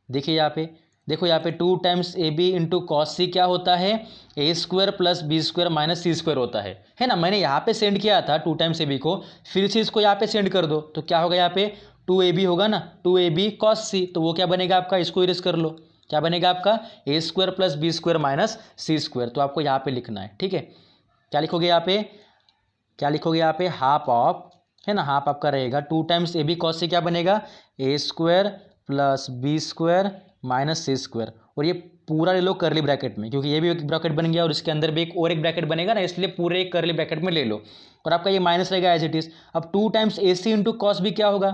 देखिए यहाँ पे, देखो यहाँ पे 2 times A B into cos C क्या होता है, A square plus B square minus C square होता है ना। मैंने यहाँ पे सेंड किया था 2 टाइम्स ए बी को, फिर से इसको यहाँ पे सेंड कर दो तो क्या होगा, यहाँ पे 2ab होगा ना, 2ab कॉस सी, तो वो क्या बनेगा आपका, इसको इरेज कर लो, क्या बनेगा आपका, A square plus B square minus C square. तो आपको यहाँ पे लिखना है, ठीक है। क्या लिखोगे यहाँ पे, क्या लिखोगे यहाँ पे, हाफ ऑफ, है ना, हाफ आपका रहेगा 2 times A B cos C क्या बनेगा, A square plus B square minus C square, और ये पूरा ले लो करली ब्रैकेट में, क्योंकि ये भी एक ब्रैकेट बन गया और इसके अंदर भी एक ब्रैकेट बनेगा ना, इसलिए पूरे एक करली ब्रैकेट में ले लो, और आपका ये माइनस रहेगा एज इट इज। अब 2 times A C into cos B क्या होगा,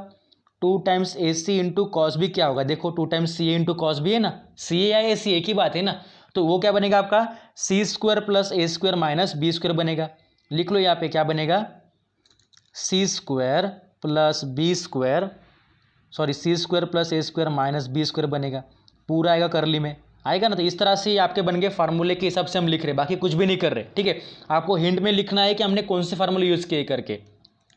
2 times A C into cos B क्या होगा, देखो 2 टाइम्स सी ए इंटू कॉस बी है ना, सी ए या ए सी एक ही बात है ना। तो वो क्या बनेगा आपका, C square plus A square minus B square बनेगा। लिख लो यहाँ पे क्या बनेगा, C square plus B square, sorry C square plus A square minus B square बनेगा, पूरा आएगा करली में, आएगा ना। तो इस तरह से आपके बन गए फार्मूले के हिसाब से हम लिख रहे, बाकी कुछ भी नहीं कर रहे, ठीक है। आपको हिंट में लिखना है कि हमने कौन से फार्मूले यूज़ किए करके,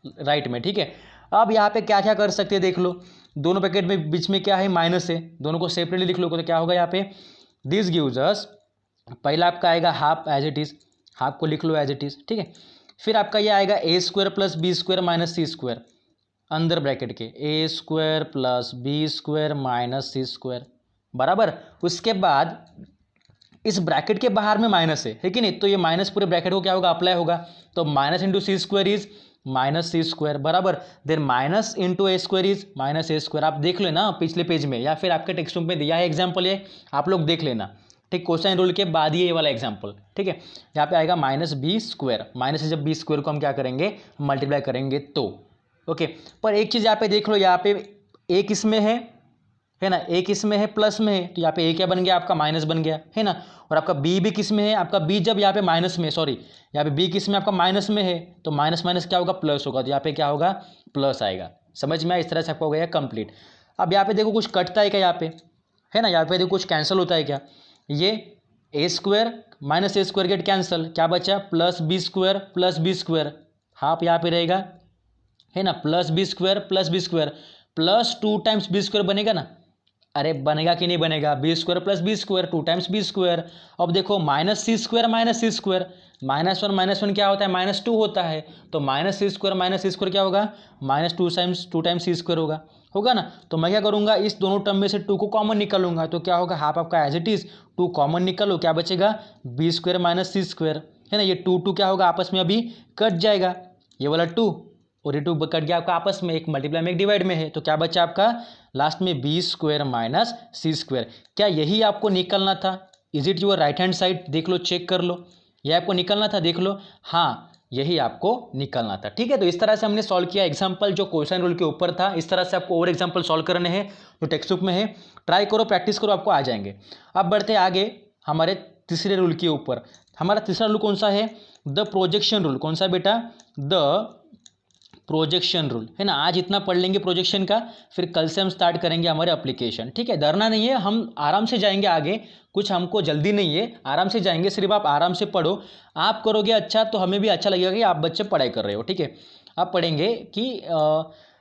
राइट में, ठीक है। अब यहाँ पे क्या क्या कर सकते हैं देख लो, दोनों पैकेट में बीच में क्या है, माइनस है, दोनों को सेपरेटली लिख लो तो क्या होगा यहाँ पे, दिस गिव्स अस, पहला आपका आएगा half as it is, half को लिख लो एज इट इज़, ठीक है। फिर आपका ये आएगा A square plus B square minus C square, अंदर ब्रैकेट के A square plus B square minus C square, बराबर। उसके बाद इस ब्रैकेट के बाहर में माइनस है कि नहीं, तो ये माइनस पूरे ब्रैकेट को क्या होगा, अप्लाई होगा, तो minus into C square is minus C square, बराबर। Then minus into A square is minus A square. आप देख लेना पिछले पेज में या फिर आपके टेक्स्ट बुक में दिया है एग्जाम्पल, ये आप लोग देख लेना, ठीक। कोसाइन रूल के बाद ये वाला एग्जाम्पल, ठीक है। यहाँ पे आएगा माइनस बी स्क्वायर, माइनस से जब बी स्क्वायर को हम क्या करेंगे, मल्टीप्लाई करेंगे तो ओके। पर एक चीज़ यहाँ पे देख लो, यहाँ पे ए किस में है ना, ए किस में है, प्लस में है, तो यहाँ पे ए क्या बन गया आपका, माइनस बन गया, है ना। और आपका बी भी किस में है, आपका बी जब यहाँ पे माइनस में, सॉरी यहाँ पे बी किस में आपका माइनस में है, तो माइनस माइनस क्या होगा, प्लस होगा, तो यहाँ पे क्या होगा, प्लस आएगा। समझ में आया, इस तरह से आपका हो गया कंप्लीट। अब यहाँ पे देखो कुछ कटता है क्या, यहाँ पे है ना, यहाँ पे देखो कुछ कैंसिल होता है क्या, ये ए square minus A square get cancel, क्या बचा, प्लस बी स्क्वायर, हाफ यहाँ पे रहेगा, है ना, plus B square plus 2 times B square बनेगा ना, अरे बनेगा कि नहीं बनेगा, B square plus B square 2 times B square. अब देखो minus C square minus one क्या होता है, माइनस 2 होता है, तो माइनस सी स्क्वायर क्या होगा, माइनस 2 टाइम्स सी स्क्वायर होगा ना। तो मैं क्या करूँगा, इस दोनों टर्म में से 2 को कॉमन निकालूंगा, तो क्या होगा, हाफ आपका एज इट इज 2 कॉमन निकालो, क्या बचेगा, B square minus C square, है ना। ये 2 क्या होगा, आपस में अभी कट जाएगा, ये वाला 2 और ये 2 कट गया आपका आपस में, एक मल्टीप्लाई में एक डिवाइड में है, तो क्या बचा आपका लास्ट में B square minus C square. क्या यही आपको निकलना था, is it your right hand side, देख लो चेक कर लो, ये आपको निकलना था, देख लो, हाँ यही आपको निकलना था, ठीक है। तो इस तरह से हमने सॉल्व किया एग्जाम्पल जो कोसाइन रूल के ऊपर था। इस तरह से आपको और एग्जाम्पल सॉल्व करने हैं जो टेक्स्ट बुक में है, ट्राई करो, प्रैक्टिस करो, आपको आ जाएंगे। अब बढ़ते आगे हमारे तीसरे रूल के ऊपर। हमारा तीसरा रूल कौन सा है, द प्रोजेक्शन रूल। कौन सा बेटा, द प्रोजेक्शन रूल, है ना। आज इतना पढ़ लेंगे प्रोजेक्शन का, फिर कल से हम स्टार्ट करेंगे हमारे एप्लीकेशन, ठीक है। डरना नहीं है, हम आराम से जाएंगे आगे, कुछ हमको जल्दी नहीं है, आराम से जाएंगे, सिर्फ आप आराम से पढ़ो। आप करोगे अच्छा तो हमें भी अच्छा लगेगा कि आप बच्चे पढ़ाई कर रहे हो, ठीक है। आप पढ़ेंगे कि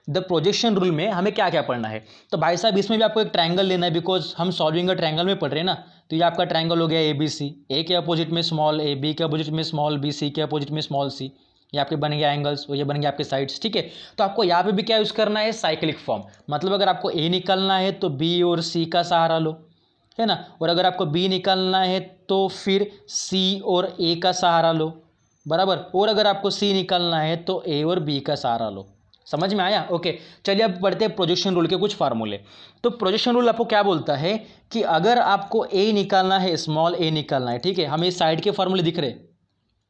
द प्रोजेक्शन रूल में हमें क्या क्या पढ़ना है। तो भाई साहब इसमें भी आपको एक ट्रायंगल लेना है, बिकॉज हम सॉल्विंग अ ट्रायंगल में पढ़ रहे हैं ना। तो ये आपका ट्रायंगल हो गया ए बी सी, ए के अपोजिट में स्मॉल ए, बी के अपोजिट में स्मॉल बी, सी के अपोजिट में स्मॉल सी, ये आपके बन गया एंगल्स और ये बन गया आपके साइड्स, ठीक है। तो आपको यहाँ पे भी क्या यूज़ करना है, साइक्लिक फॉर्म, मतलब अगर आपको ए निकालना है तो बी और सी का सहारा लो, है ना। और अगर आपको बी निकालना है तो फिर सी और ए का सहारा लो, बराबर। और अगर आपको सी निकालना है तो ए और बी का सहारा लो। समझ में आया, ओके। चलिए अब पढ़ते हैं प्रोजेक्शन रूल के कुछ फार्मूले। तो प्रोजेक्शन रूल आपको क्या बोलता है कि अगर आपको ए निकालना है, स्मॉल ए निकालना है, ठीक है, हमें साइड के फार्मूले दिख रहे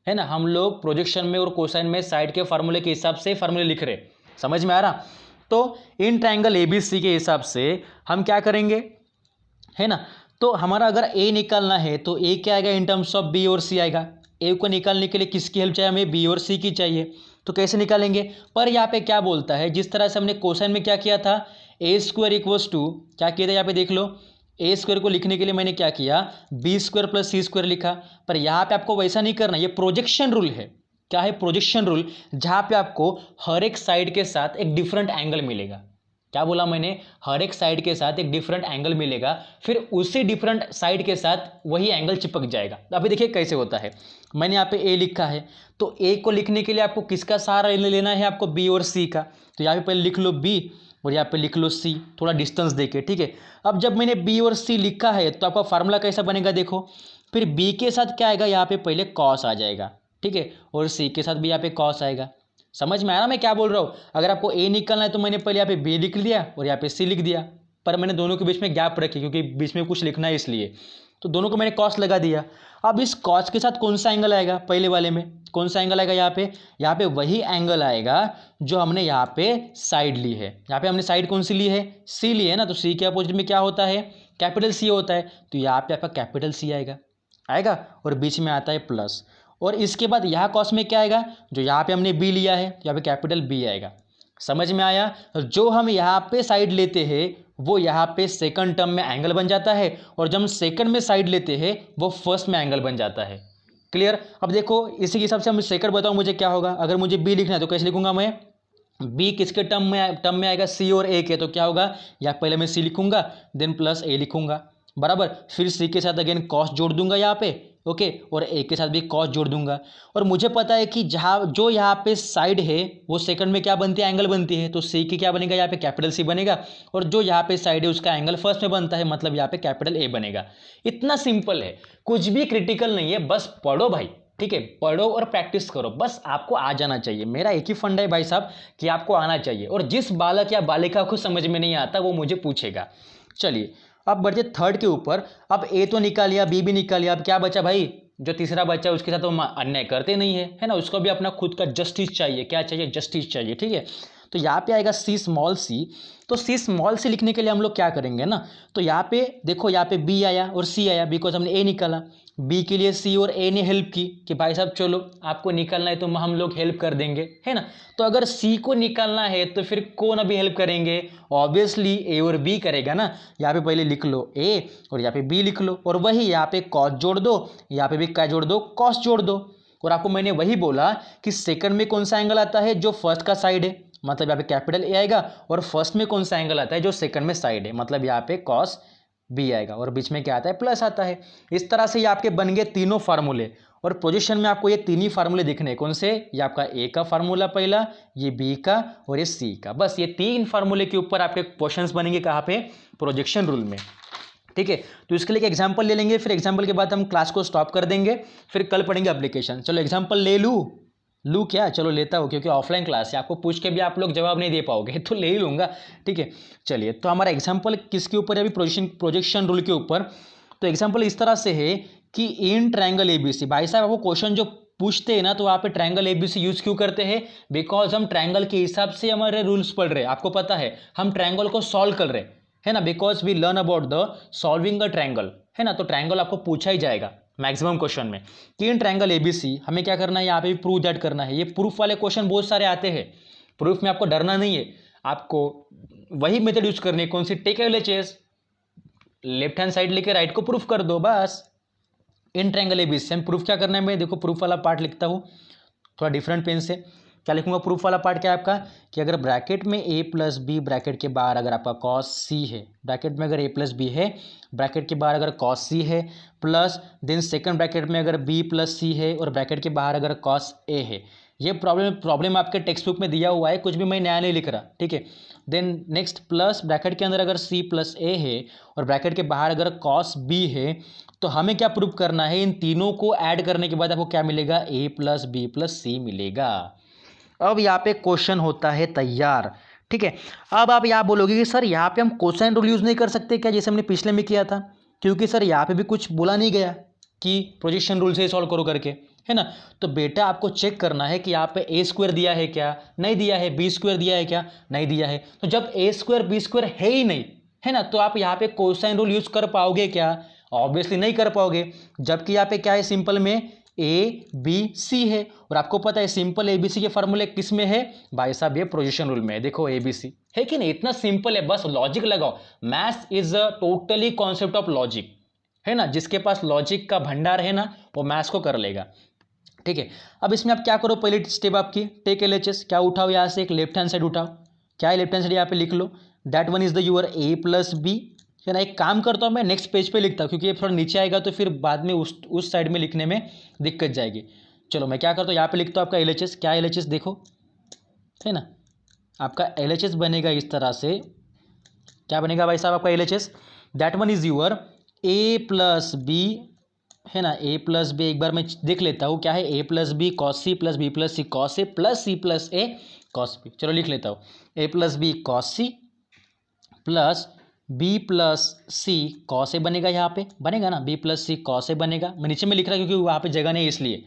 है ना, हम लोग प्रोजेक्शन में और कोसाइन में साइड के फार्मूले के हिसाब से फार्मूले लिख रहे, समझ में आ रहा। तो इन ट्रायंगल एबीसी के हिसाब से हम क्या करेंगे, है ना। तो हमारा अगर ए निकालना है तो ए क्या आएगा, इन टर्म्स ऑफ बी और सी आएगा। ए को निकालने के लिए किसकी हेल्प चाहिए, हमें बी और सी की चाहिए। तो कैसे निकालेंगे, पर यहाँ पे क्या बोलता है, जिस तरह से हमने कोसाइन में क्या किया था, ए स्क्वायर इक्वल्स टू क्या किया था, यहाँ पे देख लो, ए स्क्वायर को लिखने के लिए मैंने क्या किया, B square plus C square लिखा। पर यहाँ पे आपको वैसा नहीं करना, ये प्रोजेक्शन रूल है। क्या है, प्रोजेक्शन रूल, जहाँ पे आपको हर एक साइड के साथ एक डिफरेंट एंगल मिलेगा। क्या बोला मैंने, हर एक साइड के साथ एक डिफरेंट एंगल मिलेगा, फिर उसी डिफरेंट साइड के साथ वही एंगल चिपक जाएगा। अभी देखिए कैसे होता है, मैंने यहाँ पे ए लिखा है, तो ए को लिखने के लिए आपको किसका सहारा लेना है, आपको बी और सी का। तो यहाँ पे पहले लिख लो बी और यहाँ पे लिख लो सी, थोड़ा डिस्टेंस देके, ठीक है। अब जब मैंने बी और सी लिखा है तो आपका फार्मूला कैसा बनेगा, देखो, फिर बी के साथ क्या आएगा, यहाँ पे पहले कॉस आ जाएगा, ठीक है, और सी के साथ भी यहाँ पे कॉस आएगा। समझ में आ रहा मैं क्या बोल रहा हूँ। अगर आपको ए निकलना है तो मैंने पहले यहाँ पे बी लिख दिया और यहाँ पे सी लिख दिया, पर मैंने दोनों के बीच में गैप रखी क्योंकि बीच में कुछ लिखना है इसलिए, तो दोनों को मैंने कॉस लगा दिया। अब इस कॉस के साथ कौन सा एंगल आएगा, पहले वाले में कौन सा एंगल आएगा, यहाँ पे वही एंगल आएगा जो हमने यहाँ पे साइड ली है। यहाँ पे हमने साइड कौन सी ली है, सी ली है ना, तो सी के अपोजिट में क्या होता है, कैपिटल सी होता है, तो यहाँ पे आपका कैपिटल सी आएगा और बीच में आता है प्लस। और इसके बाद यहाँ कॉस में क्या आएगा, जो यहाँ पे हमने बी लिया है, यहाँ पे कैपिटल बी आएगा। समझ में आया, जो हम यहाँ पे साइड लेते हैं वो यहाँ पे सेकंड टर्म में एंगल बन जाता है, और जब हम सेकंड में साइड लेते हैं वो फर्स्ट में एंगल बन जाता है। क्लियर। अब देखो इसी के हिसाब से हम सेकंड बताओ मुझे क्या होगा, अगर मुझे बी लिखना है तो कैसे लिखूंगा मैं, बी किसके टर्म में आएगा, सी और ए के, तो क्या होगा, या पहले मैं सी लिखूंगा देन प्लस ए लिखूंगा, बराबर। फिर सी के साथ अगेन कॉस जोड़ दूंगा यहाँ पे, ओके, और ए के साथ भी कॉस जोड़ दूंगा। और मुझे पता है कि जहाँ जो यहाँ पे साइड है वो सेकंड में क्या बनती है, एंगल बनती है, तो सी की क्या बनेगा, यहाँ पे कैपिटल सी बनेगा, और जो यहाँ पे साइड है उसका एंगल फर्स्ट में बनता है, मतलब यहाँ पे कैपिटल ए बनेगा। इतना सिंपल है, कुछ भी क्रिटिकल नहीं है, बस पढ़ो भाई, ठीक है, पढ़ो और प्रैक्टिस करो, बस आपको आ जाना चाहिए। मेरा एक ही फंडा है भाई साहब कि आपको आना चाहिए, और जिस बालक या बालिका को समझ में नहीं आता वो मुझे पूछेगा। चलिए अब बढ़ते थर्ड के ऊपर। अब ए तो निकाल लिया, बी भी निकाल लिया, अब क्या बचा भाई, जो तीसरा बच्चा है उसके साथ तो अन्याय करते नहीं है ना, उसको भी अपना खुद का जस्टिस चाहिए, क्या चाहिए, जस्टिस चाहिए, ठीक है। तो यहाँ पे आएगा सी स्मॉल सी। तो सी स्मॉल सी लिखने के लिए हम लोग क्या करेंगे ना, तो यहाँ पे देखो, यहाँ पे बी आया और सी आया, बिकॉज हमने ए निकाला, बी के लिए सी और ए ने हेल्प की कि भाई साहब चलो आपको निकालना है तो हम लोग हेल्प कर देंगे, है ना। तो अगर सी को निकालना है तो फिर कौन अभी हेल्प करेंगे, ऑब्वियसली ए और बी करेगा ना। यहाँ पे पहले लिख लो ए और यहाँ पे बी लिख लो, और वही यहाँ पे कॉस जोड़ दो, यहाँ पे भी क्या जोड़ दो, कॉस जोड़ दो। और आपको मैंने वही बोला कि सेकंड में कौन सा एंगल आता है, जो फर्स्ट का साइड है, मतलब यहाँ पे कैपिटल ए आएगा, और फर्स्ट में कौन सा एंगल आता है, जो सेकंड में साइड है, मतलब यहाँ पे कॉस बी आएगा, और बीच में क्या आता है, प्लस आता है। इस तरह से ये आपके बन गए तीनों फार्मूले, और पोजीशन में आपको ये तीन ही फार्मूले दिखने, कौन से, ये आपका ए का फार्मूला पहला, ये बी का और ये सी का, बस ये तीन फार्मूले के ऊपर आपके क्वेश्चंस बनेंगे कहाँ पे, प्रोजेक्शन रूल में, ठीक है। तो इसके लिए एक एग्जांपल ले लेंगे, फिर एग्जांपल के बाद हम क्लास को स्टॉप कर देंगे, फिर कल पढ़ेंगे एप्लीकेशन। चलो एग्जांपल ले लूँ क्या, चलो लेता हूँ, क्योंकि ऑफलाइन क्लास है, आपको पूछ के भी आप लोग जवाब नहीं दे पाओगे तो ले ही लूँगा, ठीक है। चलिए, तो हमारा एग्जांपल किसके ऊपर है अभी, प्रोजेक्शन रूल के ऊपर। तो एग्जांपल इस तरह से है कि इन ट्रायंगल एबीसी, भाई साहब आपको क्वेश्चन जो पूछते हैं ना, तो वहाँ पे ट्रायंगल एबीसी यूज क्यों करते हैं, बिकॉज हम ट्रायंगल के हिसाब से हमारे रूल्स पढ़ रहे हैं, आपको पता है हम ट्रायंगल को सॉल्व कर रहे हैं, है ना, because we learn about the solving a triangle, है ना। तो ट्रायंगल आपको पूछा ही जाएगा मैक्सिमम क्वेश्चन में कि इन ट्रायंगल एबीसी हमें क्या करना है, यहाँ पे भी प्रूव दैट करना है। ये प्रूफ वाले क्वेश्चन बहुत सारे आते हैं, प्रूफ में आपको डरना नहीं है, आपको वही मेथड यूज करनी है, कौन सी, take LHS, left hand side लेके राइट को प्रूफ कर दो, बस। इन ट्रायंगल एबीसी हम प्रूफ क्या करना है, मैं देखो प्रूफ वाला पार्ट लिखता हूँ थोड़ा डिफरेंट पेन से। क्या लिखूंगा, प्रूफ वाला पार्ट क्या है आपका, कि अगर ब्रैकेट में ए प्लस बी, ब्रैकेट के बाहर अगर आपका कॉस सी है, ब्रैकेट में अगर ए प्लस बी है, ब्रैकेट के बाहर अगर कॉस सी है, प्लस देन सेकंड ब्रैकेट में अगर बी प्लस सी है, और ब्रैकेट के बाहर अगर कॉस ए है। ये प्रॉब्लम आपके टेक्स्ट बुक में दिया हुआ है, कुछ भी मैं नया नहीं लिख रहा, ठीक है। देन नेक्स्ट, प्लस ब्रैकेट के अंदर अगर सी प्लस ए है, और ब्रैकेट के बाहर अगर कॉस बी है, तो हमें क्या प्रूव करना है, इन तीनों को ऐड करने के बाद आपको क्या मिलेगा, ए प्लस बी प्लस सी मिलेगा। अब यहाँ पे क्वेश्चन होता है तैयार, ठीक है। अब आप यहाँ बोलोगे कि सर यहाँ पे हम कोसाइन रूल यूज़ नहीं कर सकते क्या, जैसे हमने पिछले में किया था, क्योंकि सर यहाँ पे भी कुछ बोला नहीं गया कि प्रोजेक्शन रूल से सॉल्व करो करके, है ना। तो बेटा आपको चेक करना है कि यहाँ पे ए स्क्वायर दिया है क्या, नहीं दिया है, बी स्क्वायर दिया है क्या, नहीं दिया है। तो जब ए स्क्वायर बी स्क्वायर है ही नहीं, है ना, तो आप यहाँ पे कोसाइन रूल यूज़ कर पाओगे क्या, ऑब्वियसली नहीं कर पाओगे। जबकि यहाँ पे क्या है, सिंपल में ए बी सी है, और आपको पता है सिंपल ए बी सी के फॉर्मूले किस में है भाई साहब, ये प्रोजेक्शन रूल में है, देखो ए बी सी है कि नहीं, इतना सिंपल है, बस लॉजिक लगाओ। Maths is a totally concept of logic, है ना, जिसके पास लॉजिक का भंडार है ना, वो मैथ्स को कर लेगा, ठीक है। अब इसमें आप क्या करो, पहले स्टेप आपकी टेक एलएचएस, क्या उठाओ यहाँ से, एक लेफ्ट हैंड साइड उठाओ, क्या है लेफ्ट हैंड साइड, यहाँ पे लिख लो, that one is the your A plus B, है ना। एक काम करता हूँ मैं नेक्स्ट पेज पे लिखता हूँ, क्योंकि ये थोड़ा नीचे आएगा तो फिर बाद में उस साइड में लिखने में दिक्कत जाएगी। चलो मैं क्या करता हूँ, यहाँ पे लिखता हूँ आपका एलएचएस, क्या एलएचएस देखो, है ना, आपका एलएचएस बनेगा इस तरह से, क्या बनेगा भाई साहब आपका LHS, that one is your A plus B, है ना, ए प्लस बी, एक बार मैं देख लेता हूँ क्या है, A plus B cos C plus B plus C cos A plus C plus A cos B. चलो लिख लेता हूँ, A plus B cos C plus B plus C cos A बनेगा, यहाँ पे बनेगा ना, B plus C cos A बनेगा, मैं नीचे में लिख रहा हूँ क्योंकि वहाँ पे जगह नहीं है इसलिए,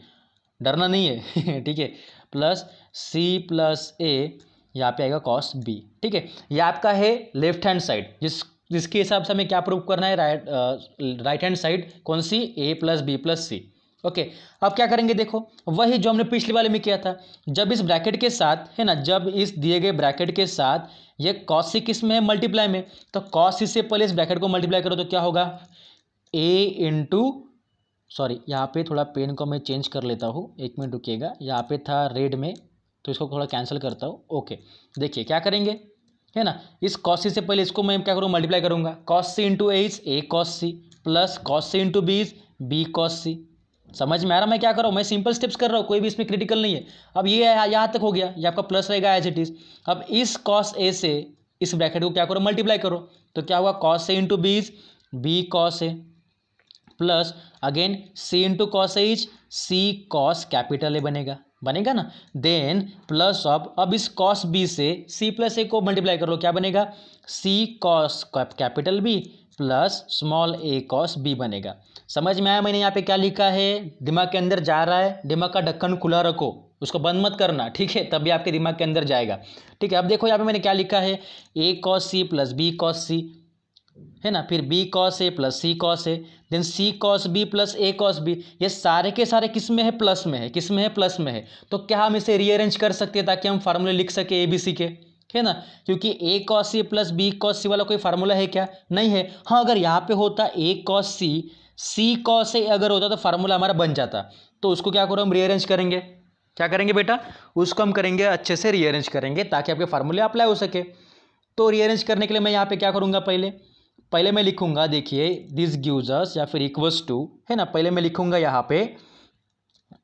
डरना नहीं है ठीक है, प्लस सी प्लस ए, यहाँ पे आएगा कॉस बी, ठीक है। ये आपका है लेफ्ट हैंड साइड, जिसके हिसाब से हमें क्या प्रूव करना है, राइट हैंड साइड कौन सी, ए प्लस बी प्लस सी, ओके। अब क्या करेंगे, देखो वही जो हमने पिछले वाले में किया था, जब इस ब्रैकेट के साथ, है ना, जब इस दिए गए ब्रैकेट के साथ ये कॉस सी किस में है, मल्टीप्लाई में, तो कॉस सी से पहले इस ब्रैकेट को मल्टीप्लाई करो तो क्या होगा, ए इंटू, सॉरी यहाँ पे थोड़ा पेन को मैं चेंज कर लेता हूँ, एक मिनट रुकिएगा, यहाँ पे था रेड में तो इसको थोड़ा कैंसिल करता हूँ, ओके। देखिए क्या करेंगे, है ना, इस कॉस सी से पहले इसको मैं क्या करूँ, मल्टीप्लाई करूँगा, cos C into A is A cos C, plus cos C into B is B cos C, समझ में आ रहा मैं क्या कर रहा हूँ, मैं सिंपल स्टेप्स कर रहा हूँ, कोई भी इसमें क्रिटिकल नहीं है। अब ये यहाँ तक हो गया, ये आपका प्लस रहेगा एज इट इज। अब इस कॉस ए से इस ब्रैकेट को क्या करो, मल्टीप्लाई करो, तो क्या हुआ, cos A into B is B cos A plus again C into cos A is C cos capital A बनेगा ना। देन प्लस अब इस कॉस बी से सी प्लस ए को मल्टीप्लाई कर लो, क्या बनेगा, C cos capital B plus small A cos B बनेगा। समझ में आया मैंने यहाँ पे क्या लिखा है, दिमाग के अंदर जा रहा है, दिमाग का ढक्कन खुला रखो, उसको बंद मत करना, ठीक है, तभी आपके दिमाग के अंदर जाएगा। ठीक है, अब देखो यहाँ पे मैंने क्या लिखा है, A cos C plus B cos C है ना, फिर B cos A plus C cos A, then C cos B plus A cos B. ये सारे के सारे किस में है, प्लस में है, किस में है, प्लस में है। तो क्या हम इसे रीअरेंज कर सकते हैं ताकि हम फार्मूले लिख सके ए बी सी के, है ना, क्योंकि A cos C plus B cos C वाला कोई फार्मूला है क्या, नहीं है। हाँ, अगर यहाँ पे होता ए कॉस सी कॉस ए अगर होता तो फार्मूला हमारा बन जाता, तो उसको क्या करो, हम रीअरेंज करेंगे। क्या करेंगे बेटा, उसको हम करेंगे अच्छे से रीअरेंज करेंगे ताकि आपके फार्मूले अप्लाई हो सके। तो रीअरेंज करने के लिए मैं यहाँ पे क्या करूँगा, पहले मैं लिखूंगा, देखिए दिस गिव्स अस या फिर इक्वल्स टू, है ना, पहले मैं लिखूंगा यहाँ पे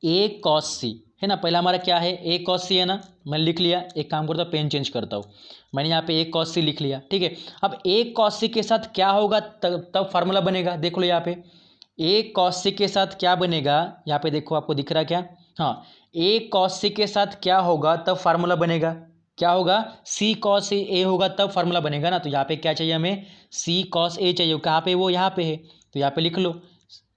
ए कॉस सी, है ना, पहला हमारा क्या है, ए कॉस सी है ना, मैं लिख लिया। एक काम करता हूँ, पेन चेंज करता हूँ, मैंने यहाँ पे ए कॉस सी लिख लिया, ठीक है। अब ए कॉस सी के साथ क्या होगा तब फार्मूला बनेगा, देख लो यहाँ पे ए कॉस सी के साथ क्या बनेगा, यहाँ पे देखो आपको दिख रहा क्या, हाँ, ए कॉस सी के साथ क्या होगा तब फार्मूला बनेगा, क्या होगा, सी कॉस ए होगा तब फार्मूला बनेगा ना। तो यहाँ पे क्या चाहिए हमें, सी कॉस ए चाहिए, कहाँ पे, वो यहाँ पे है, तो यहाँ पे लिख लो,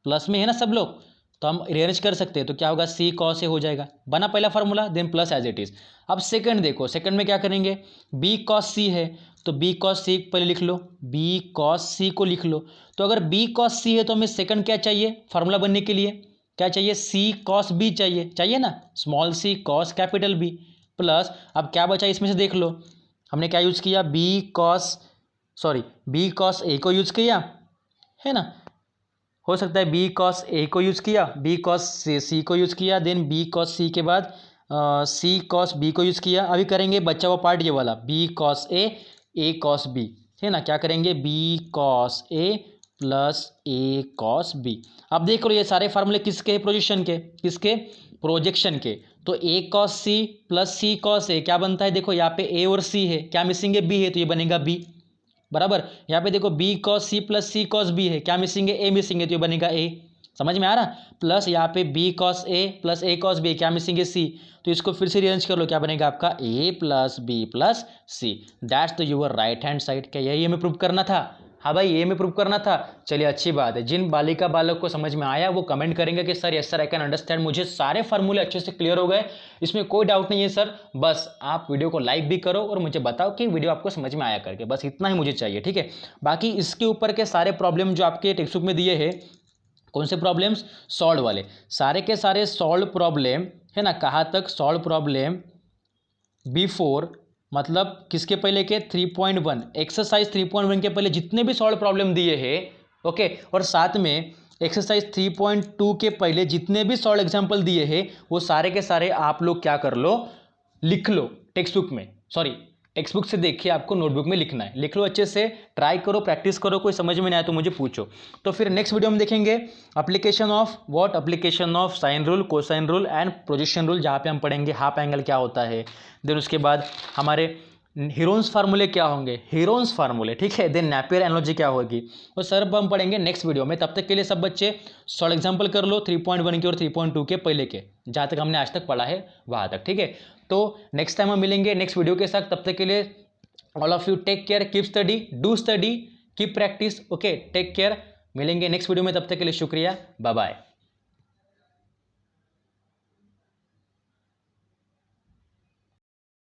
प्लस में है ना सब लोग, तो हम रीअरेंज कर सकते हैं। तो क्या होगा, सी कॉस ए हो जाएगा, बना पहला formula, then plus as it is. अब सेकंड देखो, सेकंड में क्या करेंगे, बी कॉस सी है तो बी कॉस सी पहले लिख लो, बी कॉस सी को लिख लो। तो अगर बी कॉस सी है तो हमें सेकंड क्या चाहिए फार्मूला बनने के लिए, क्या चाहिए, सी कॉस बी चाहिए ना, small C cos capital B plus, अब क्या बचा इसमें से देख लो, हमने क्या यूज़ किया, बी कॉस ए को यूज़ किया, है ना, हो सकता है बी कॉस ए को यूज़ किया, बी कॉस सी को यूज़ किया, देन बी कॉस सी के बाद सी कॉस बी को यूज़ किया। अभी करेंगे बचा हुआ पार्ट ये वाला, बी कॉस ए कॉस बी, है ना, क्या करेंगे, B cos A plus A cos B. अब देख लो ये सारे फार्मूले किसके, प्रोजेक्शन के, किसके, प्रोजेक्शन के। तो ए cos C plus C cos ए क्या बनता है, देखो यहाँ पे ए और सी है, क्या मिसिंग है, बी है, तो ये बनेगा बी बराबर। यहाँ पे देखो B cos C plus C cos B है, क्या मिसिंग है, ए मिसिंग है, तो ये बनेगा ए, समझ में आ रहा। प्लस यहाँ पे B cos A plus A cos B, क्या मिसिंग है, सी, तो इसको फिर से रीअरेंज कर लो, क्या बनेगा आपका, A plus B plus C. That's the your right hand side. क्या यही हमें प्रूव करना था, हाँ भाई ये में प्रूव करना था। चलिए अच्छी बात है, जिन बालिका बालक को समझ में आया वो कमेंट करेंगे कि sir yes sir I can understand, मुझे सारे फार्मूले अच्छे से क्लियर हो गए, इसमें कोई डाउट नहीं है सर। बस आप वीडियो को लाइक भी करो और मुझे बताओ कि वीडियो आपको समझ में आया करके, बस इतना ही मुझे चाहिए, ठीक है। बाकी इसके ऊपर के सारे प्रॉब्लम जो आपके टेक्स्ट बुक में दिए हैं, कौन से प्रॉब्लम्स, सॉल्व वाले, सारे के सारे सॉल्व प्रॉब्लम, है ना, कहाँ तक, सॉल्व प्रॉब्लम बिफोर, मतलब किसके पहले के, 3.1, एक्सरसाइज 3.1 के पहले जितने भी सॉल्व प्रॉब्लम दिए हैं, ओके, और साथ में एक्सरसाइज 3.2 के पहले जितने भी सॉल्व एग्जाम्पल दिए हैं वो सारे के सारे आप लोग क्या कर लो, लिख लो टेक्स्ट बुक में, सॉरी टेक्स्ट बुक से देखिए आपको नोटबुक में लिखना है, लिख लो अच्छे से, ट्राई करो, प्रैक्टिस करो, कोई समझ में नहीं आया तो मुझे पूछो। तो फिर नेक्स्ट वीडियो में देखेंगे application of what, application of sine rule, cosine rule and projection rule, जहाँ पे हम पढ़ेंगे हाफ एंगल क्या होता है, देन उसके बाद हमारे हीरोन्स फार्मूले क्या होंगे, हीरोन्स फार्मूले, ठीक है, देन नेपियर एनालॉजी क्या होगी, वो सब हम पढ़ेंगे नेक्स्ट वीडियो में। तब तक के लिए सब बच्चे सॉल्व एग्जाम्पल कर लो 3.1 के और 3.2 के पहले के, जहाँ तक हमने आज तक पढ़ा है वहाँ तक, ठीक है। तो नेक्स्ट टाइम हम मिलेंगे नेक्स्ट वीडियो के साथ, तब तक के लिए all of you take care, keep study, do study, keep practice, okay, take care, मिलेंगे नेक्स्ट वीडियो में, तब तक के लिए शुक्रिया, बाय बाय।